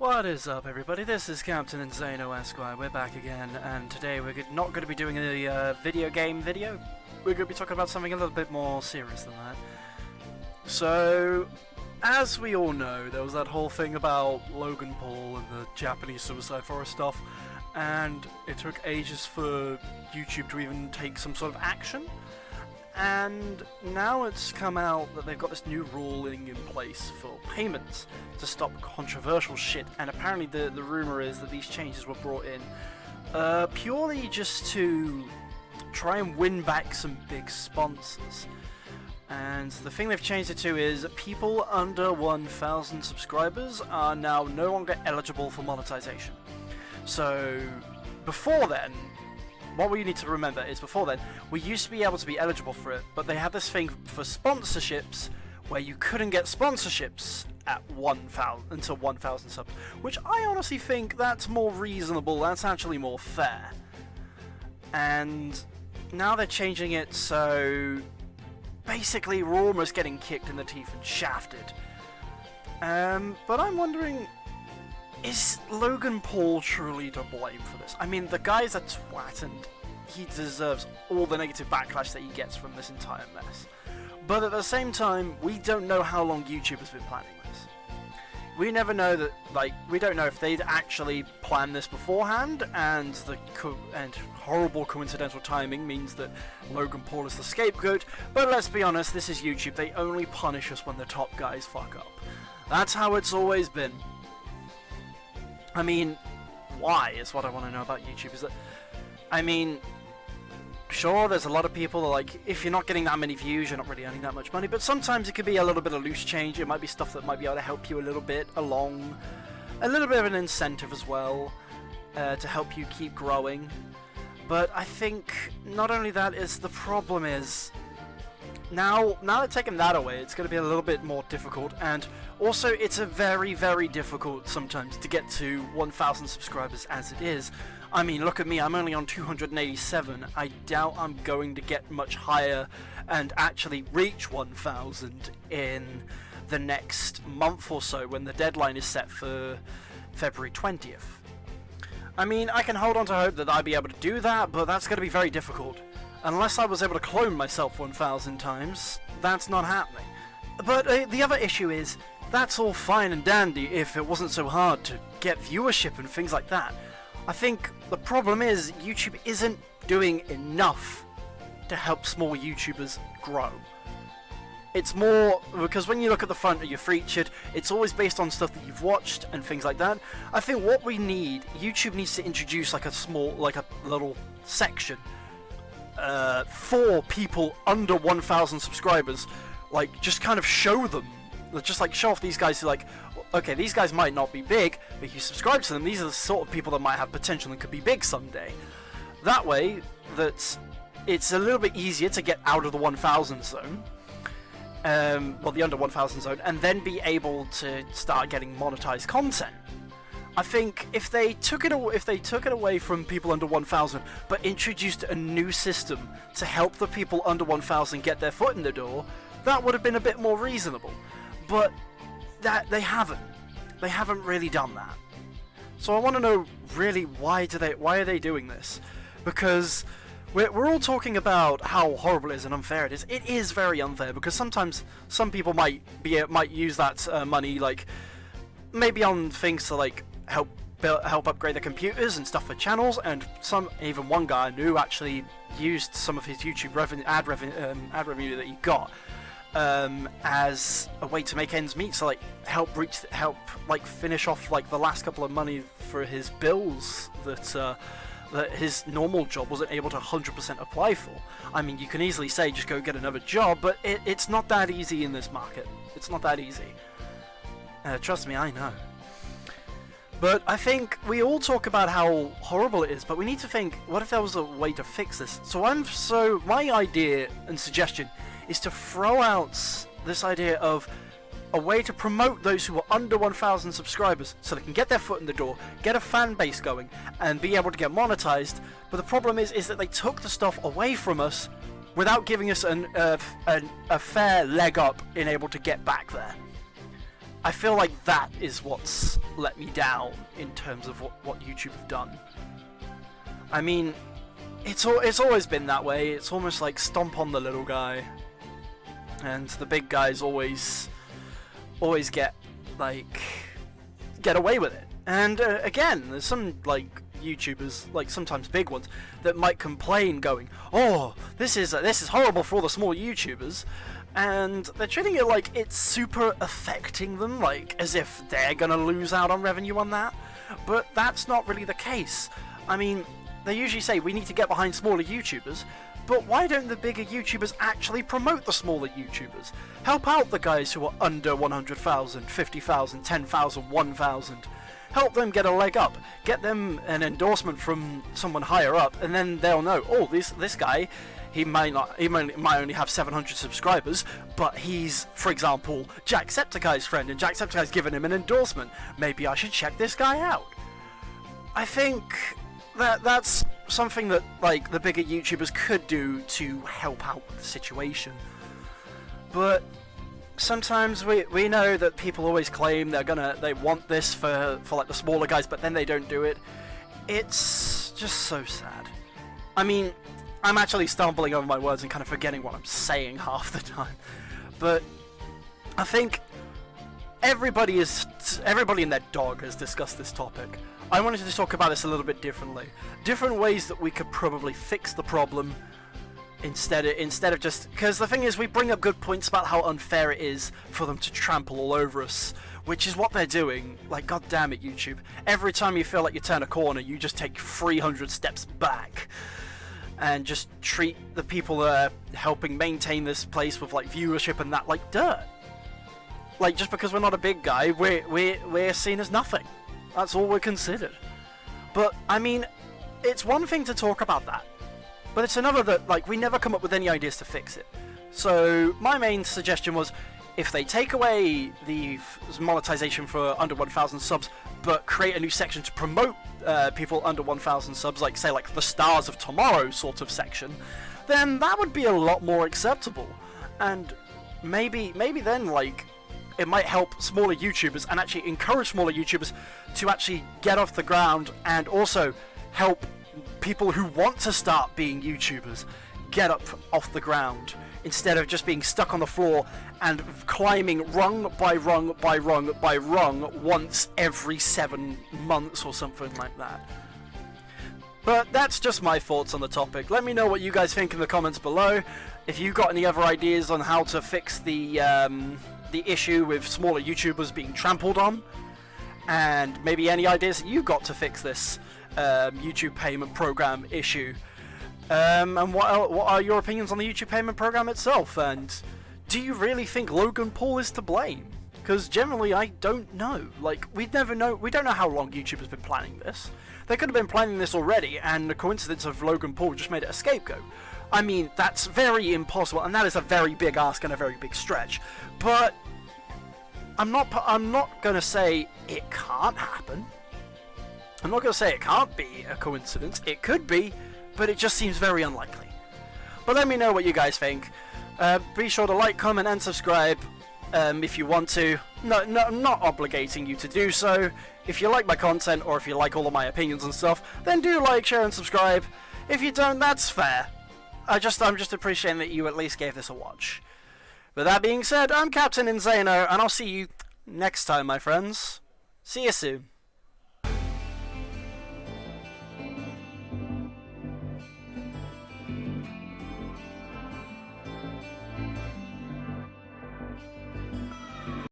What is up, everybody? This is Captain Insano Esquire. We're back again, and today we're not going to be doing a video game video. We're going to be talking about something a little bit more serious than that. So, as we all know, there was that whole thing about Logan Paul and the Japanese suicide forest stuff, and it took ages for YouTube to even take some sort of action. And now it's come out that they've got this new ruling in place for payments to stop controversial shit, and apparently the rumor is that these changes were brought in purely just to try and win back some big sponsors. And the thing they've changed it to is people under 1,000 subscribers are now no longer eligible for monetization. So before then, what we need to remember is before then, we used to be able to be eligible for it, but they had this thing for sponsorships where you couldn't get sponsorships at 1,000 until 1,000 subs, which I honestly think that's more reasonable, that's actually more fair. And now they're changing it so basically we're almost getting kicked in the teeth and shafted. But I'm wondering, is Logan Paul truly to blame for this? I mean, the guy's a twat and he deserves all the negative backlash that he gets from this entire mess. But at the same time, we don't know how long YouTube has been planning this. We never know that, we don't know if they'd actually planned this beforehand, and horrible coincidental timing means that Logan Paul is the scapegoat. But let's be honest, this is YouTube. They only punish us when the top guys fuck up. That's how it's always been. I mean, why is what I want to know about YouTube. Is that, I mean, sure, there's a lot of people that, like, if you're not getting that many views, you're not really earning that much money, but sometimes it could be a little bit of loose change. It might be stuff that might be able to help you a little bit along, a little bit of an incentive as well, to help you keep growing. But I think not only that is the problem is, now they're taking that away, it's going to be a little bit more difficult, and also it's a very, very difficult sometimes to get to 1,000 subscribers as it is. I mean, look at me, I'm only on 287. I doubt I'm going to get much higher and actually reach 1,000 in the next month or so when the deadline is set for February 20th. I mean, I can hold on to hope that I'll be able to do that, but that's going to be very difficult. Unless I was able to clone myself 1,000 times, that's not happening. But the other issue is, that's all fine and dandy if it wasn't so hard to get viewership and things like that. I think the problem is YouTube isn't doing enough to help small YouTubers grow. It's more because when you look at the front of your featured, it's always based on stuff that you've watched and things like that. I think what we need, YouTube needs to introduce like a little section for people under 1,000 subscribers, like just kind of show them, just like show off these guys who, like, okay, these guys might not be big, but if you subscribe to them, these are the sort of people that might have potential and could be big someday. That way, that it's a little bit easier to get out of the 1,000 zone, well, the under 1,000 zone, and then be able to start getting monetized content. I think if they took it away from people under 1,000, but introduced a new system to help the people under 1,000 get their foot in the door, that would have been a bit more reasonable. But that they haven't really done that. So I want to know really why are they doing this? Because we're all talking about how horrible it is and unfair it is. It is very unfair because sometimes some people might use that money, like maybe on things to like help upgrade their computers and stuff for channels, and even one guy I knew actually used some of his YouTube ad revenue that he got as a way to make ends meet, so like help finish off like the last couple of money for his bills that his normal job wasn't able to 100% apply for. I mean, you can easily say just go get another job, but it's not that easy in this market. It's not that easy. Trust me, I know. But I think we all talk about how horrible it is, but we need to think, what if there was a way to fix this? So my idea and suggestion is to throw out this idea of a way to promote those who are under 1,000 subscribers so they can get their foot in the door, get a fan base going, and be able to get monetized. But the problem is that they took the stuff away from us without giving us a fair leg up in able to get back there. I feel like that is what's let me down in terms of what YouTube have done. I mean, it's always been that way. It's almost like stomp on the little guy, and the big guys always get away with it. And again, there's some like YouTubers, like sometimes big ones, that might complain, going, "Oh, this is horrible for all the small YouTubers," and they're treating it like it's super affecting them, like as if they're gonna lose out on revenue on that. But that's not really the case. I mean, they usually say we need to get behind smaller YouTubers, but why don't the bigger YouTubers actually promote the smaller YouTubers? Help out the guys who are under 100,000, 50,000, 10,000, 1,000. Help them get a leg up. Get them an endorsement from someone higher up, and then they'll know, oh, this guy, he might only have 700 subscribers, but he's, for example, Jacksepticeye's friend, and Jacksepticeye's given him an endorsement. Maybe I should check this guy out. I think that's something that like the bigger YouTubers could do to help out with the situation. But sometimes we know that people always claim they want this for like the smaller guys, but then they don't do it. It's just so sad. I mean, I'm actually stumbling over my words and kind of forgetting what I'm saying half the time. But I think everybody and their dog has discussed this topic. I wanted to talk about this a little bit differently. Different ways that we could probably fix the problem instead of just... Because the thing is, we bring up good points about how unfair it is for them to trample all over us, which is what they're doing. Like, god damn it, YouTube. Every time you feel like you turn a corner, you just take 300 steps back and just treat the people that are helping maintain this place with like viewership and that like dirt. Like, just because we're not a big guy, we're seen as nothing. That's all we're considered. But, I mean, it's one thing to talk about that, but it's another that, like, we never come up with any ideas to fix it. So, my main suggestion was, if they take away the monetization for under 1,000 subs, but create a new section to promote people under 1,000 subs, like, say, like, the Stars of Tomorrow sort of section, then that would be a lot more acceptable. And maybe then, like, it might help smaller YouTubers and actually encourage smaller YouTubers to actually get off the ground, and also help people who want to start being YouTubers get up off the ground instead of just being stuck on the floor and climbing rung by rung by rung by rung once every 7 months or something like that. But that's just my thoughts on the topic. Let me know what you guys think in the comments below. If you've got any other ideas on how to fix the issue with smaller YouTubers being trampled on, and maybe any ideas that you've got to fix this YouTube payment program issue, and what are your opinions on the YouTube payment program itself, and do you really think Logan Paul is to blame? Because generally I don't know. Like, we don't know how long YouTube has been planning this. They could have been planning this already, and the coincidence of Logan Paul just made it a scapegoat. I mean, that's very impossible, and that is a very big ask and a very big stretch. But I'm not gonna say it can't happen. I'm not gonna say it can't be a coincidence. It could be, but it just seems very unlikely. But let me know what you guys think. Be sure to like, comment, and subscribe if you want to. No, I'm not obligating you to do so. If you like my content, or if you like all of my opinions and stuff, then do like, share, and subscribe. If you don't, that's fair. I'm just appreciating that you at least gave this a watch. With that being said, I'm Captain Insano, and I'll see you next time, my friends. See you soon.